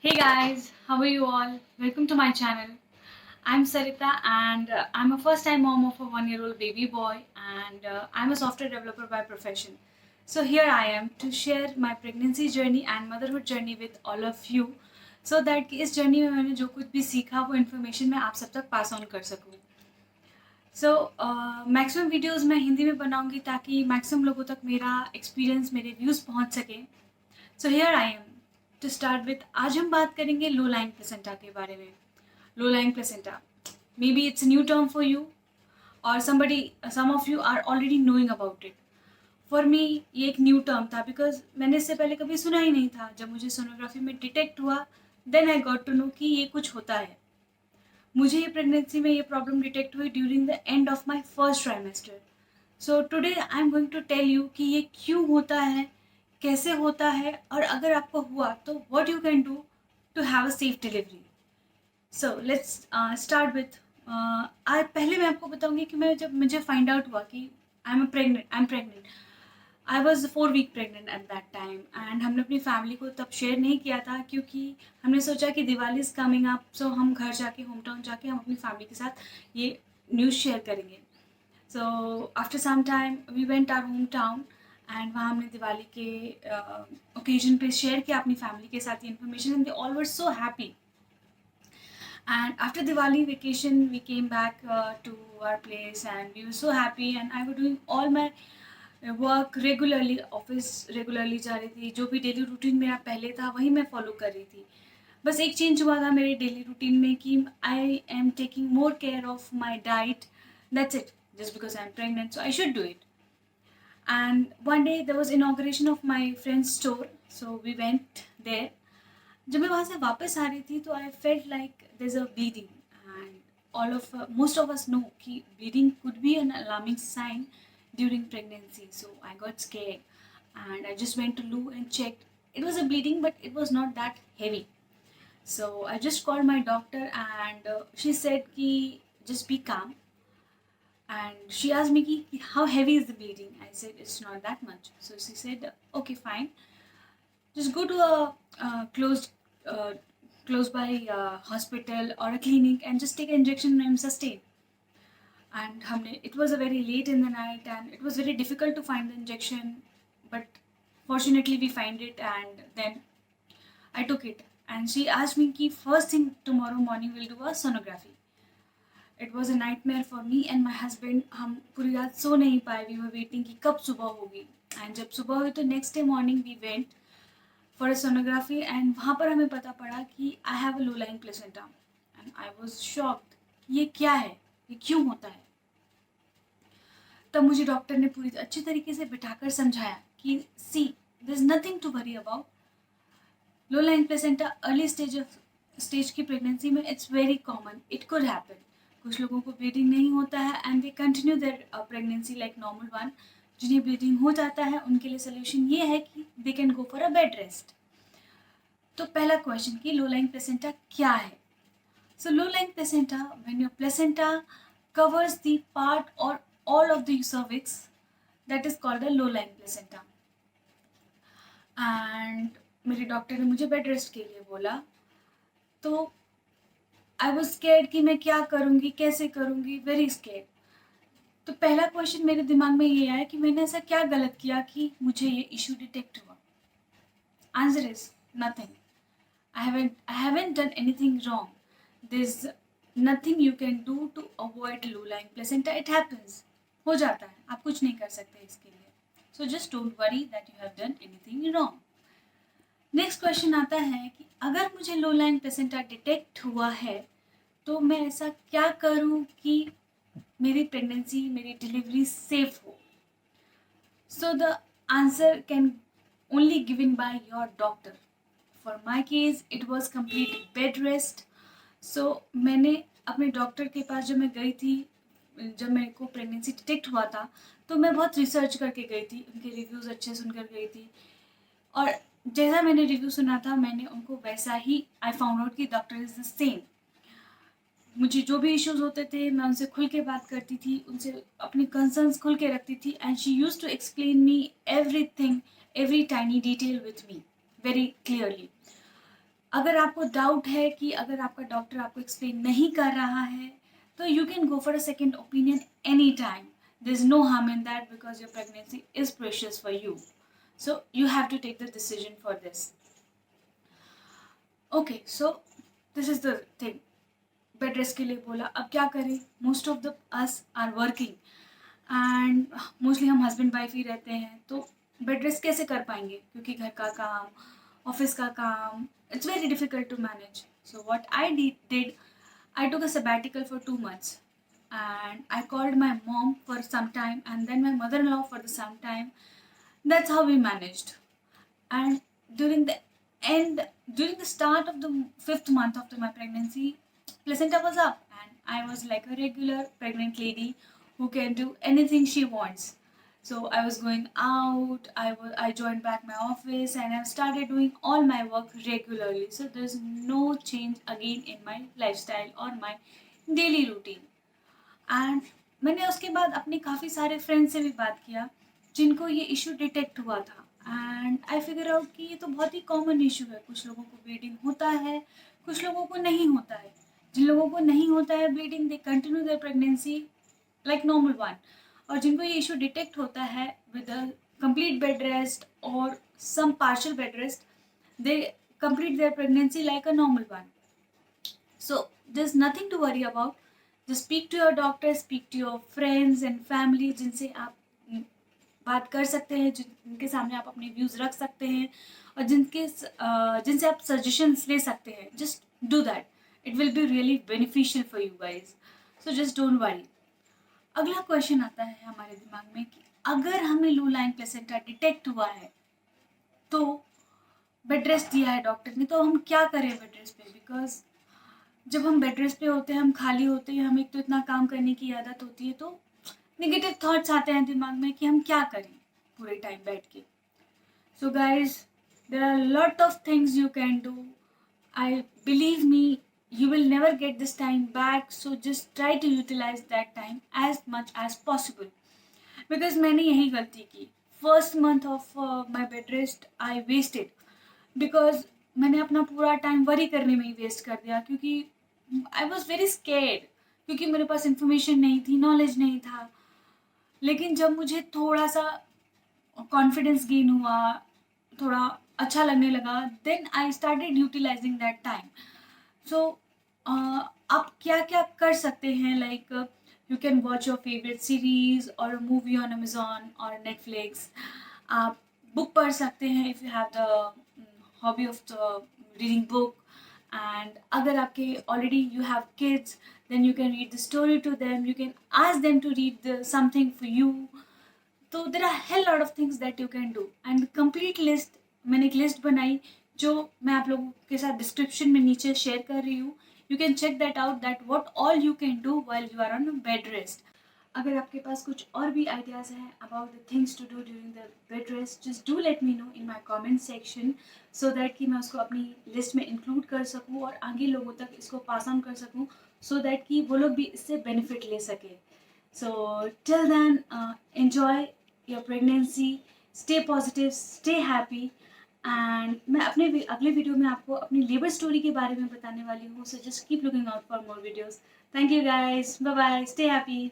Hey guys, how are you all? Welcome to my channel. I'm Sarita and I'm a first time mom of a 1 year old baby boy and I'm a software developer by profession. So here I am to share my pregnancy journey and motherhood journey with all of you so that कि इस journey में मैंने जो कुछ भी सीखा वो information मैं आप सब तक पास ऑन कर सकूँ. सो मैक्सिमम वीडियोस मैं हिंदी में बनाऊंगी ताकि मैक्सिमम लोगों तक मेरा एक्सपीरियंस मेरे व्यूज़ पहुंच सके. So here I am to start with. आज हम बात करेंगे लो लाइन प्लेसेंटा के बारे में. Low lying placenta may be it's new term for you और some of you are already knowing about it. For me ये एक न्यू टर्म था बिकॉज मैंने इससे पहले कभी सुना ही नहीं था. जब मुझे सोनोग्राफी में डिटेक्ट हुआ then I got to know कि ये कुछ होता है. मुझे ये प्रेगनेंसी में ये प्रॉब्लम डिटेक्ट हुई during the end of my first trimester. So today I am going to tell you कि ये क्यों होता है, कैसे होता है और अगर आपको हुआ तो what you can do to have a safe delivery. So let's start with. आज पहले मैं आपको बताऊंगी कि मैं जब मुझे फाइंड आउट हुआ कि I am pregnant. I was 4 week pregnant at that time and हमने अपनी फैमिली को तब शेयर नहीं किया था क्योंकि हमने सोचा कि Diwali is coming up so हम घर जाके होम टाउन जाके हम अपनी फैमिली के साथ ये न्यूज़ शेयर करेंगे. So after some time we went our home town and वहाँ हमने दिवाली के ओकेजन पे शेयर किया अपनी फैमिली के साथ ये information and they all were so happy. And after Diwali vacation, we came back to our place and we were so happy. And I was doing all my work regularly, office regularly जा रही थी. जो भी daily routine मेरा पहले था वही मैं फॉलो कर रही थी. बस एक चेंज हुआ था मेरे डेली रूटीन में कि I am taking more care of my diet. That's it. Just because I am pregnant so I should do it. And one day there was inauguration of my friend's store, so we went there. जब मैं वहाँ से वापस आ रही थी तो I felt like there is a bleeding and all of most of us know कि bleeding could be an alarming sign during pregnancy. So I got scared and I just went to loo and checked. It was a bleeding but it was not that heavy. So I just called my doctor and she said ki just be calm. And she asked me ki, how heavy is the bleeding? I said it's not that much. So she said okay fine, just go to a uh, close by hospital or a clinic and just take an injection and sustain. And it was a very late in the night and it was very difficult to find the injection, but fortunately we find it and then I took it. And she asked me ki first thing tomorrow morning we'll do a sonography. It was a nightmare for me and my husband. हम पूरी रात सो नहीं पाए. We were waiting कि कब सुबह होगी. And जब सुबह हुई तो next day morning we went for a sonography and वहाँ पर हमें पता पड़ा कि I have a low lying placenta. And I was shocked. ये क्या है, ये क्यों होता है. तब मुझे डॉक्टर ने पूरी अच्छी तरीके से बिठाकर समझाया कि see there is nothing to worry about. Low lying placenta early stage की प्रेगनेंसी में it's very common. It could happen. कुछ लोगों को ब्लीडिंग नहीं होता है and they continue their pregnancy like normal one. जिन्हें ब्लीडिंग हो जाता है उनके लिए सोल्यूशन ये है कि they can go for a bed rest. तो पहला क्वेश्चन कि लो लाइन प्लेसेंटा क्या है. So low lying placenta when your placenta covers the part or all of the cervix, that is called a low lying placenta. And मेरे doctor ने मुझे bed rest के लिए बोला. तो आई वॉज स्केर्ड कि मैं क्या करूँगी, कैसे करूँगी, वेरी स्केर्ड. तो पहला क्वेश्चन मेरे दिमाग में ये आया कि मैंने ऐसा क्या गलत किया कि मुझे ये इशू डिटेक्ट हुआ. Answer is nothing. I haven't done anything wrong. There's nothing you can do to avoid low lying placenta. It happens. हो जाता है. आप कुछ नहीं कर सकते इसके लिए. So just don't worry that you have done anything wrong. Next question आता है कि अगर मुझे लो लाइन प्लेसेंटा डिटेक्ट हुआ है तो मैं ऐसा क्या करूं कि मेरी प्रेगनेंसी, मेरी डिलीवरी सेफ हो. So the answer can only given by your doctor. For my case it was complete bed rest. So मैंने अपने डॉक्टर के पास जब मैं गई थी, जब मेरे को प्रेगनेंसी डिटेक्ट हुआ था तो मैं बहुत रिसर्च करके गई थी. उनके रिव्यूज़ अच्छे सुनकर गई थी और जैसा मैंने रिव्यू सुना था मैंने उनको वैसा ही आई फाउंड आउट कि डॉक्टर इज़ द सेम. मुझे जो भी इश्यूज होते थे मैं उनसे खुल के बात करती थी, उनसे अपनी कंसर्न्स खुल के रखती थी and she use to explain me everything, every tiny detail with me very clearly. अगर आपको डाउट है कि अगर आपका डॉक्टर आपको एक्सप्लेन नहीं कर रहा है, तो you can go for a second opinion any time. There's no harm in that because your pregnancy is precious for you. So you have to take the decision for this. Okay, so this is the thing. Bed rest के लिए बोला, अब क्या करें, most of the us are working and mostly हम husband wife ही रहते हैं, तो बेड रेस्ट कैसे कर पाएंगे क्योंकि घर का काम, ऑफिस का काम, it's very difficult to manage. So what I did, I took a sabbatical for 2 months and I called my mom for some time and then my mother-in-law for the some time. That's how we managed. And during the during the start of the 5th month of my pregnancy, placenta was up and I was like a regular pregnant lady who can do anything she wants. So I was going out, I joined back my office and I've started doing all my work regularly. So there's no change again in my lifestyle or my daily routine. And मैंने उसके बाद अपने काफ़ी सारे friends से भी बात किया जिनको ये इशू डिटेक्ट हुआ था. एंड आई फिगर आउट कि ये तो बहुत ही कॉमन इशू है. कुछ लोगों को ब्लीडिंग होता है, कुछ लोगों को नहीं होता है. जिन लोगों को नहीं होता है bleeding, they continue their pregnancy like normal one. और जिनको ये इशू डिटेक्ट होता है with a complete bed rest और some partial bed rest, they complete their pregnancy like a normal one. So there's nothing to worry about. Just speak to your doctor, speak to your friends and family जिनसे आप बात कर सकते हैं, जिनके सामने आप अपने व्यूज़ रख सकते हैं और जिनसे आप सजेशंस ले सकते हैं. Just do that. It will be really beneficial for you guys. So just don't worry. अगला क्वेश्चन आता है हमारे दिमाग में कि अगर हमें लो लाइन प्लेसेंटा डिटेक्ट हुआ है तो बेड रेस्ट दिया है डॉक्टर ने, तो हम क्या करें बेड रेस्ट पे. बिकॉज जब हम बेड रेस्ट पे होते हैं, हम खाली होते हैं, हमें एक तो इतना काम करने की आदत होती है, तो नेगेटिव थॉट्स आते हैं दिमाग में कि हम क्या करें पूरे टाइम बैठ के. So guys, there are lot of things you can do. I believe me, you will never get this time back, so just try to utilize that time as much as possible. Because मैंने यही गलती की. First month of my bed rest I wasted because मैंने अपना पूरा time worry करने में ही waste कर दिया क्योंकि आई वॉज वेरी स्केर्ड, क्योंकि मेरे पास इंफॉर्मेशन नहीं थी, नॉलेज नहीं था. लेकिन जब मुझे थोड़ा सा कॉन्फिडेंस गेन हुआ, थोड़ा अच्छा लगने लगा, then I started utilising that time. So आप क्या क्या कर सकते हैं, like you can watch your favourite series और मूवी ऑन अमेजोन और नेटफ्लिक्स. आप बुक पढ़ सकते हैं if you have the hobby of the reading book. And अगर आपके already you have kids, then you can read the story to them, you can ask them to read something for you. तो there are hell lot of things that you can do. And complete list, मैंने एक list बनाई जो मैं आप लोगों के साथ डिस्क्रिप्शन में नीचे शेयर कर रही हूँ. You can check that out, that what all you can do while you are on bed rest. अगर आपके पास कुछ और भी आइडियाज़ हैं about the things to do during the bed rest, just do let me know in my comment section so that कि मैं उसको अपनी लिस्ट में इंक्लूड कर सकूँ और आगे लोगों तक इसको पास ऑन कर सकूँ, सो दैट कि वो लोग भी इससे बेनिफिट ले सके. So till then, enjoy your pregnancy, stay positive, stay happy. And मैं अपने अगले वीडियो में आपको अपनी लेबर स्टोरी के बारे में बताने वाली हूँ. So just keep looking out for more videos. Thank you guys, bye bye, stay happy.